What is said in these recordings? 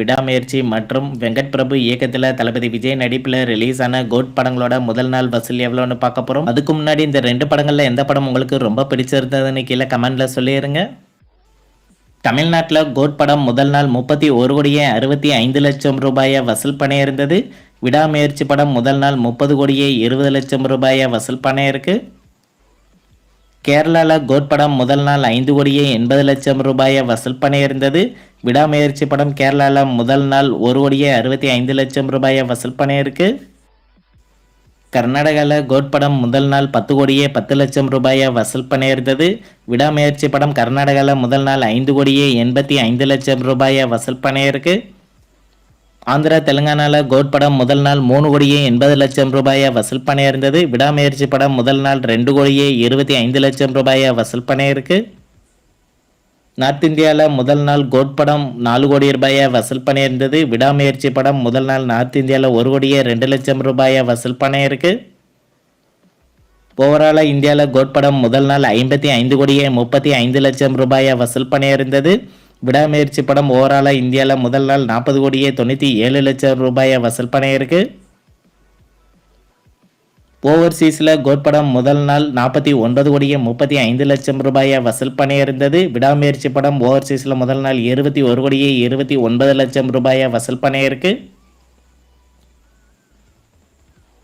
விடாமுயற்சி மற்றும் வெங்கட் பிரபு இயக்கத்தில் தளபதி விஜய் நடிப்பில் ரிலீஸ் ஆன கோட் படங்களோட முதல் நாள் வசூல் எவ்வளோன்னு பார்க்க போகிறோம். அதுக்கு முன்னாடி இந்த 2 படங்களில் எந்த படம் உங்களுக்கு ரொம்ப பிடிச்சிருந்ததுன்னு கீழே கமெண்ட்ல சொல்லிடுங்க. தமிழ்நாட்டில் கோட் படம் முதல் நாள் 31 கோடியே 65 லட்சம் ரூபாயை வசூல் பண்ணியிருந்தது. விடாமுயற்சி படம் முதல் நாள் 30 கோடியே 20 லட்சம் ரூபாயை வசூல் பண்ணியிருக்கு. கேரளாவில் கோட் படம் முதல் நாள் 5 கோடியே 80 லட்சம் ரூபாயை வசூல் பண்ணியிருந்தது. விடாமுயற்சி படம் கேரளாவில் முதல் நாள் 1 கோடியே 65 லட்சம் ரூபாயை வசூல் பண்ணியிருக்கு. கர்நாடகாவில் கோட் படம் முதல் நாள் 10 கோடியே 10 லட்சம் ரூபாயை வசூல் பண்ணியிருந்தது. விடாமுயற்சி படம் கர்நாடகாவில் முதல் நாள் 5 கோடியே 85 லட்சம் ரூபாயை வசூல் பண்ணியிருக்கு. ஆந்திரா தெலுங்கானாவில் கோட் படம் முதல் நாள் 3 கோடியே 80 லட்சம் ரூபாயை வசூல் பண்ணியிருந்தது. விடாமுயற்சி படம் முதல் நாள் 2 கோடியே 25 லட்சம் ரூபாயை வசூல் பண்ணியிருக்கு. நார்த் இந்தியாவில் முதல் நாள் கோட் படம் 4 கோடி ரூபாயை வசூல் பண்ணியிருந்தது. விடாமுயற்சி படம் முதல் நாள் நார்த் இந்தியாவில் 1 கோடியே 2 லட்சம் ரூபாயை வசூல் பண்ணியிருக்கு. ஓவராலாக இந்தியாவில் கோட் படம் முதல் நாள் 55 கோடியே 35 லட்சம் ரூபாயை வசூல் பண்ணியிருந்தது. விடாமுயற்சி படம் ஓவராலாக இந்தியாவில் முதல் நாள் 40 கோடியே 97 லட்சம் ரூபாயை வசூல் பண்ணியிருக்கு. ஓவர்சீஸில் கோட் படம் முதல் நாள் 49 கோடியே 35 லட்சம் ரூபாயை வசூல் பண்ணியிருந்தது. விடாமுயற்சி படம் ஓவர்சீஸில் முதல் நாள் 21 கோடியே 29 லட்சம் ரூபாயை வசூல் பண்ணியிருக்கு.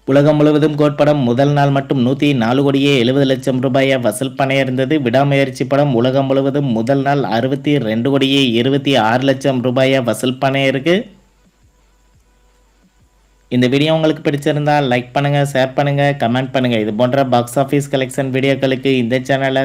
உலகம் முழுவதும் கோட் படம் முதல் நாள் மட்டும் 104 கோடியே 70 லட்சம் ரூபாயை வசூல் பண்ணியிருந்தது. விடாமுயற்சி படம் உலகம் முழுவதும் முதல் நாள் 62 கோடியே 26 லட்சம் ரூபாயை வசூல் பண்ணியிருக்கு. இந்த வீடியோ உங்களுக்கு பிடிச்சிருந்தால் லைக் பண்ணுங்கள், ஷேர் பண்ணுங்கள், கமெண்ட் பண்ணுங்கள். இது போன்ற பாக்ஸ் ஆஃபீஸ் கலெக்ஷன் வீடியோக்களுக்கு இந்த சேனலை